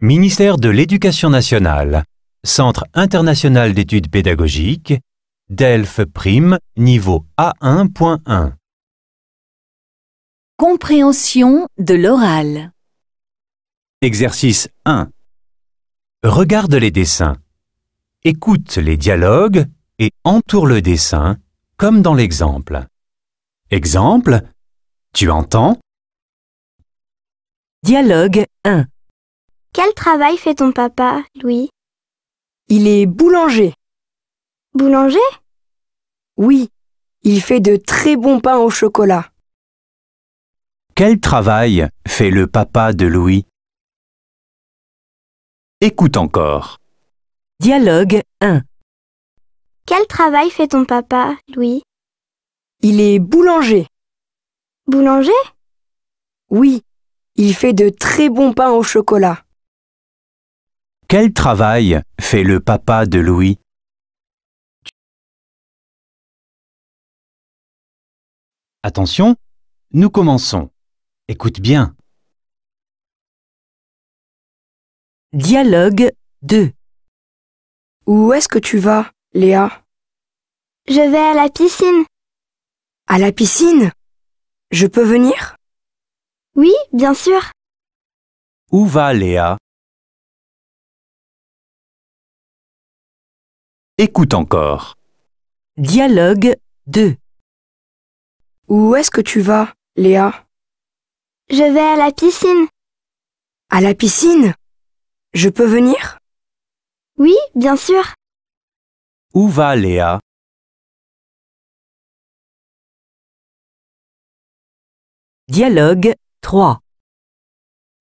Ministère de l'Éducation nationale, Centre international d'études pédagogiques, DELF Prime, niveau A1.1. Compréhension de l'oral. Exercice 1. Regarde les dessins. Écoute les dialogues et entoure le dessin, comme dans l'exemple. Exemple, tu entends? Dialogue 1. Quel travail fait ton papa, Louis? Il est boulanger. Boulanger? Oui, il fait de très bons pains au chocolat. Quel travail fait le papa de Louis? Écoute encore. Dialogue 1. Quel travail fait ton papa, Louis? Il est boulanger. Boulanger? Oui, il fait de très bons pains au chocolat. Quel travail fait le papa de Louis? Attention, nous commençons. Écoute bien. Dialogue 2. Où est-ce que tu vas, Léa? Je vais à la piscine. À la piscine? Je peux venir? Oui, bien sûr. Où va Léa? Écoute encore. Dialogue 2. Où est-ce que tu vas, Léa? Je vais à la piscine. À la piscine? Je peux venir? Oui, bien sûr. Où va Léa? Dialogue 3.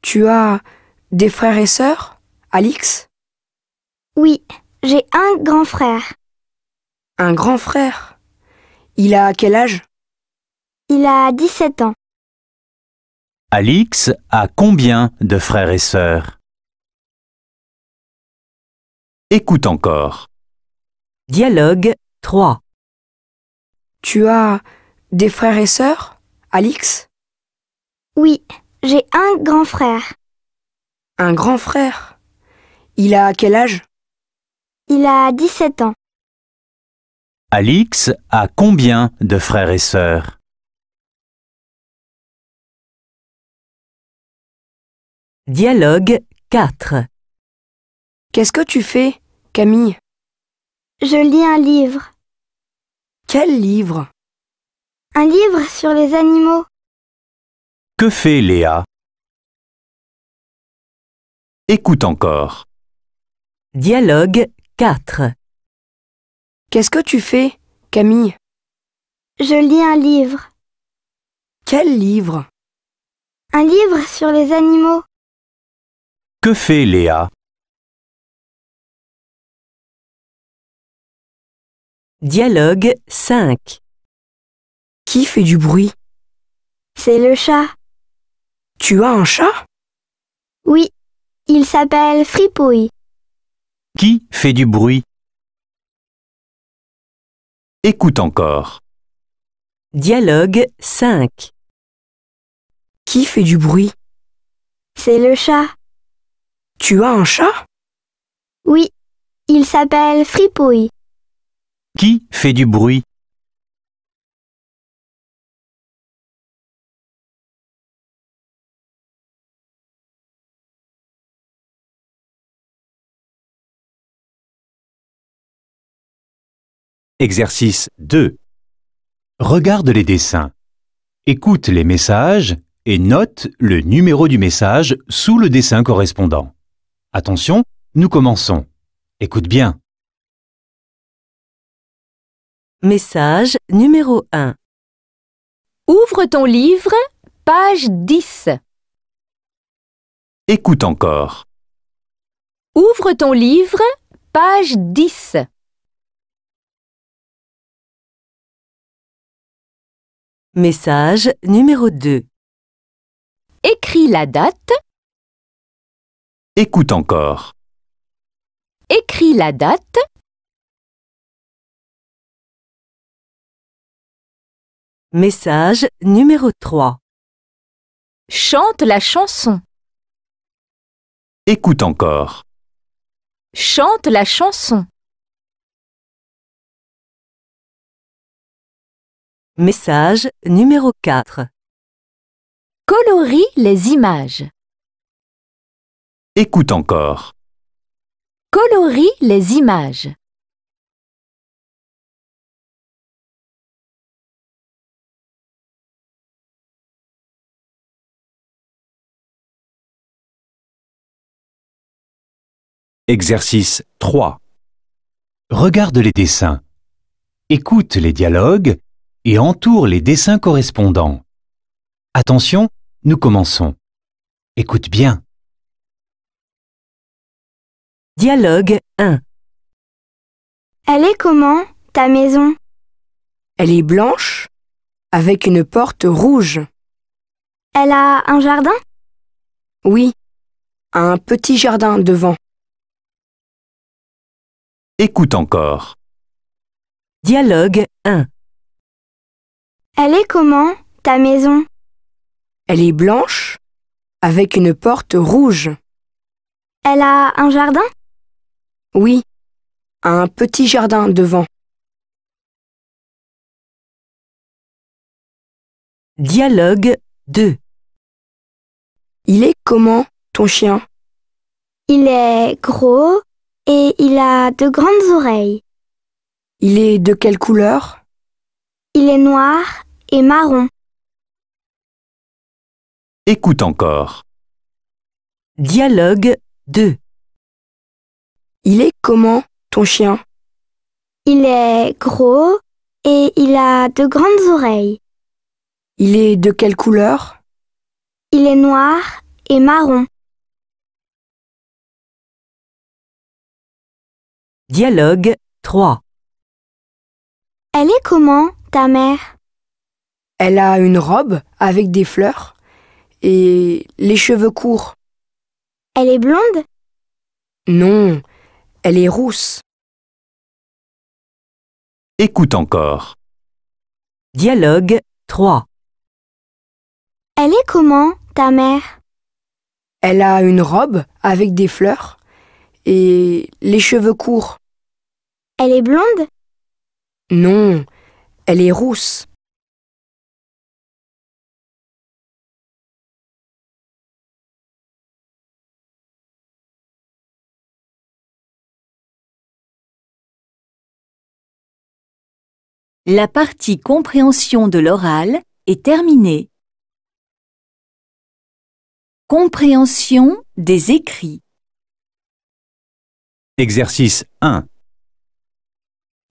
Tu as des frères et sœurs, Alix? Oui, j'ai un grand frère. Un grand frère. Il a quel âge? Il a 17 ans. Alix a combien de frères et sœurs? Écoute encore. Dialogue 3. Tu as des frères et sœurs, Alix? Oui, j'ai un grand frère. Un grand frère. Il a quel âge? Il a 17 ans. Alix a combien de frères et sœurs? Dialogue 4. Qu'est-ce que tu fais, Camille? Je lis un livre. Quel livre? Un livre sur les animaux. Que fait Léa? Écoute encore. Dialogue 4. Qu'est-ce que tu fais, Camille? Je lis un livre. Quel livre? Un livre sur les animaux. Que fait Léa? Dialogue 5. Qui fait du bruit? C'est le chat. Tu as un chat? Oui, il s'appelle Fripouille. Qui fait du bruit? Écoute encore. Dialogue 5. Qui fait du bruit? C'est le chat. Tu as un chat? Oui, il s'appelle Fripouille. Qui fait du bruit? Exercice 2. Regarde les dessins. Écoute les messages et note le numéro du message sous le dessin correspondant. Attention, nous commençons. Écoute bien. Message numéro 1. Ouvre ton livre, page 10. Écoute encore. Ouvre ton livre, page 10. Message numéro 2. Écris la date. Écoute encore. Écris la date. Message numéro 3. Chante la chanson. Écoute encore. Chante la chanson. Message numéro 4. Colorie les images. Écoute encore. Colorie les images. Exercice 3. Regarde les dessins. Écoute les dialogues et entoure les dessins correspondants. Attention, nous commençons. Écoute bien. Dialogue 1. Elle est comment, ta maison? Elle est blanche avec une porte rouge. Elle a un jardin? Oui, un petit jardin devant. Écoute encore. Dialogue 1. Elle est comment, ta maison? Elle est blanche avec une porte rouge. Elle a un jardin? Oui, un petit jardin devant. Dialogue 2. Il est comment, ton chien? Il est gros et il a de grandes oreilles. Il est de quelle couleur? Il est noir et marron. Écoute encore. Dialogue 2. Il est comment, ton chien? Il est gros et il a de grandes oreilles. Il est de quelle couleur? Il est noir et marron. Dialogue 3. Elle est comment, ta mère? Elle a une robe avec des fleurs et les cheveux courts. Elle est blonde? Non, elle est rousse. Écoute encore. Dialogue 3. Elle est comment, ta mère? Elle a une robe avec des fleurs et les cheveux courts. Elle est blonde? Non, elle est rousse. La partie compréhension de l'oral est terminée. Compréhension des écrits. Exercice 1.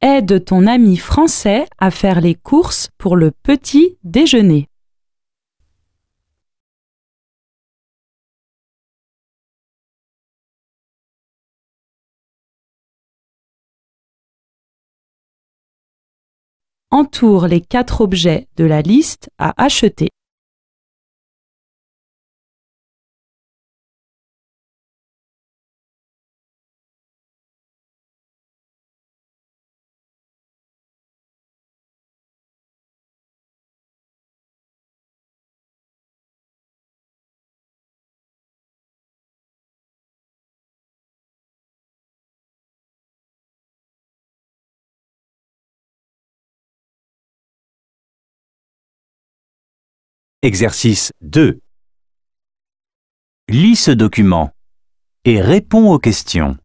Aide ton ami français à faire les courses pour le petit déjeuner. Entoure les 4 objets de la liste à acheter. Exercice 2. Lis ce document et réponds aux questions.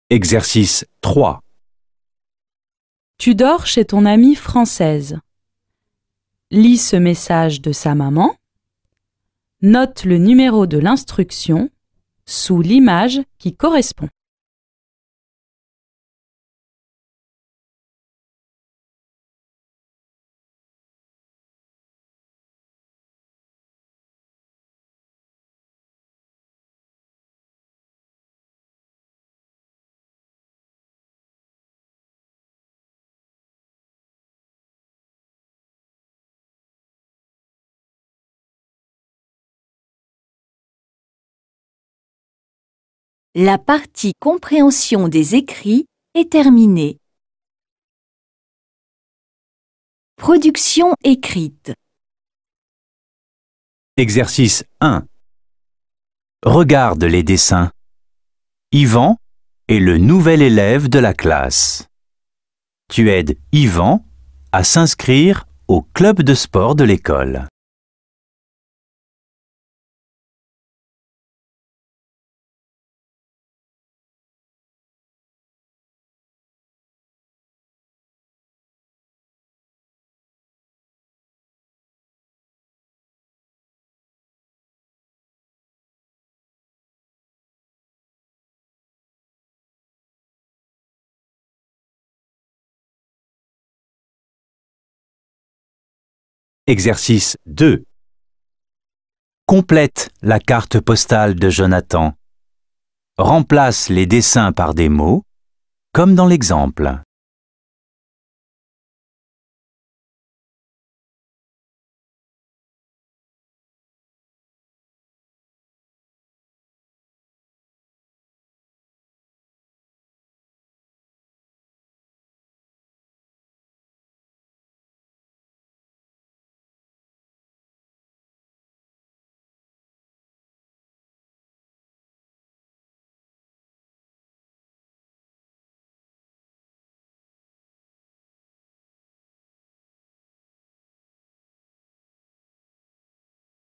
Exercice 3. Tu dors chez ton amie française. lit ce message de sa maman. Note le numéro de l'instruction sous l'image qui correspond. La partie compréhension des écrits est terminée. Production écrite. Exercice 1. Regarde les dessins. Yvan est le nouvel élève de la classe. Tu aides Yvan à s'inscrire au club de sport de l'école. Exercice 2. Complète la carte postale de Jonathan. Remplace les dessins par des mots, comme dans l'exemple.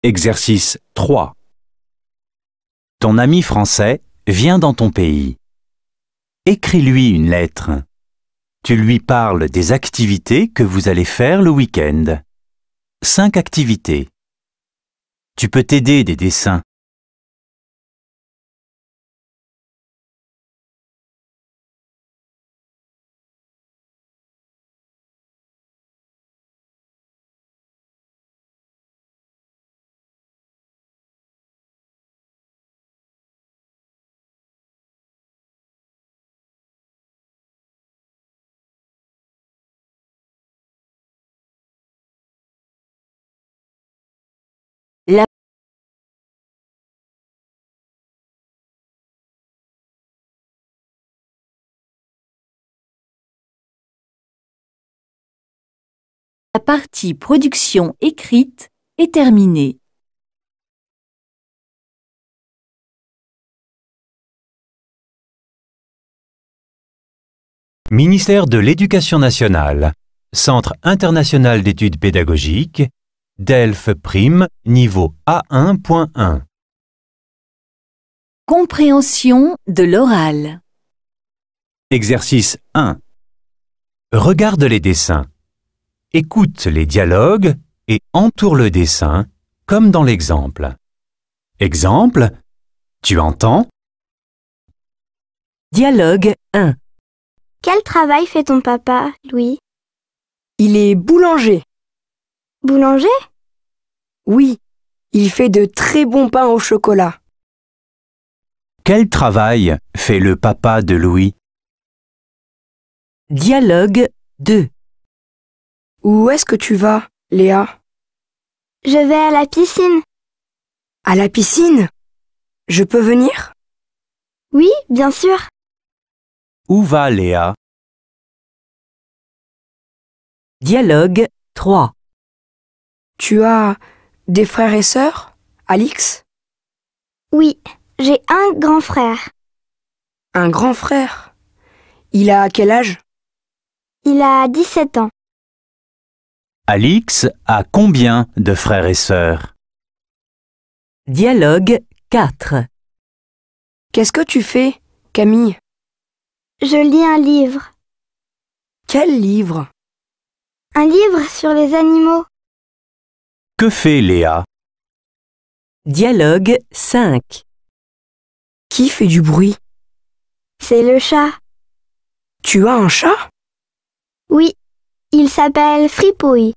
Exercice 3. Ton ami français vient dans ton pays. Écris-lui une lettre. Tu lui parles des activités que vous allez faire le week-end. 5 activités. Tu peux t'aider des dessins. La partie production écrite est terminée. Ministère de l'Éducation nationale, Centre international d'études pédagogiques, DELF Prime, niveau A1.1. Compréhension de l'oral. Exercice 1. Regarde les dessins. Écoute les dialogues et entoure le dessin, comme dans l'exemple. Exemple, tu entends? Dialogue 1. Quel travail fait ton papa, Louis? Il est boulanger. Boulanger? Oui, il fait de très bons pains au chocolat. Quel travail fait le papa de Louis? Dialogue 2. Où est-ce que tu vas, Léa? Je vais à la piscine. À la piscine? Je peux venir? Oui, bien sûr. Où va Léa? Dialogue 3. Tu as des frères et sœurs, Alix? Oui, j'ai un grand frère. Un grand frère? Il a quel âge? Il a 17 ans. Alix a combien de frères et sœurs? Dialogue 4. Qu'est-ce que tu fais, Camille? Je lis un livre. Quel livre? Un livre sur les animaux. Que fait Léa? Dialogue 5. Qui fait du bruit? C'est le chat. Tu as un chat? Oui, il s'appelle Fripouille.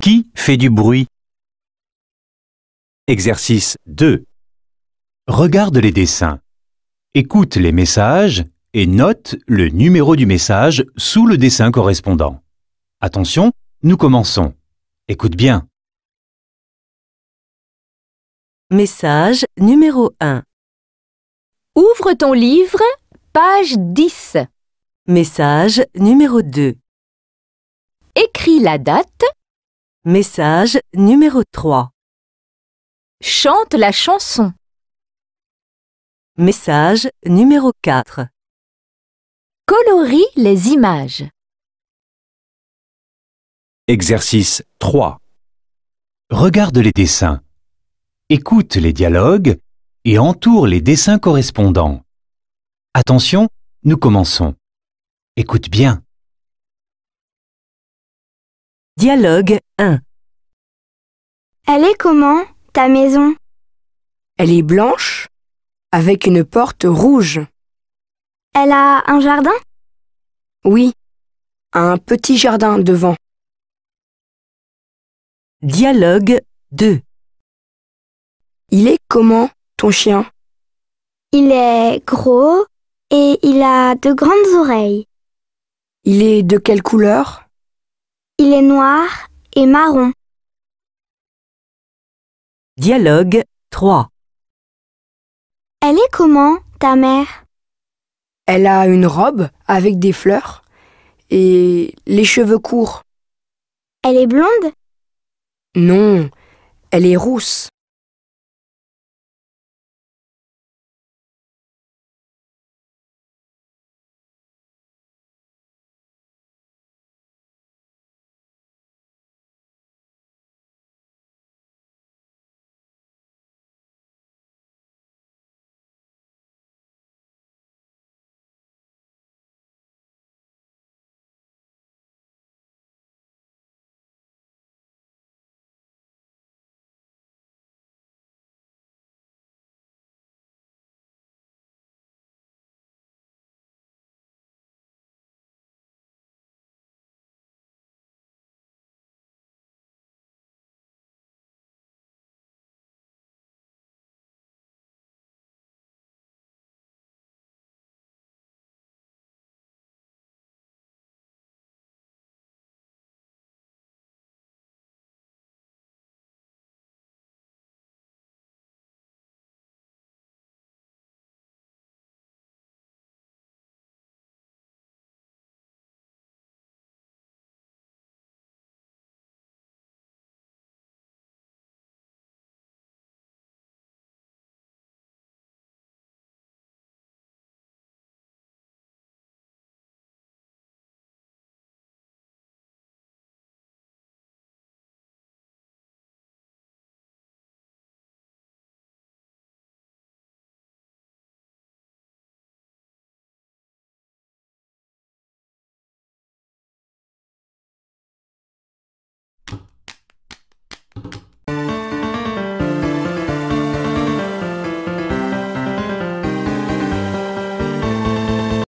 Qui fait du bruit? Exercice 2. Regarde les dessins. Écoute les messages et note le numéro du message sous le dessin correspondant. Attention, nous commençons. Écoute bien. Message numéro 1. Ouvre ton livre, page 10. Message numéro 2. Écris la date, Message numéro 3. chante la chanson. Message numéro 4. Colorie les images. Exercice 3. Regarde les dessins. Écoute les dialogues et entoure les dessins correspondants. Attention, nous commençons. Écoute bien. Dialogue 1. Elle est comment, ta maison? Elle est blanche avec une porte rouge. Elle a un jardin? Oui, un petit jardin devant. Dialogue 2. Il est comment, ton chien? Il est gros et il a de grandes oreilles. Il est de quelle couleur? Il est noir et marron. Dialogue 3. Elle est comment, ta mère? Elle a une robe avec des fleurs et les cheveux courts. Elle est blonde? Non, elle est rousse.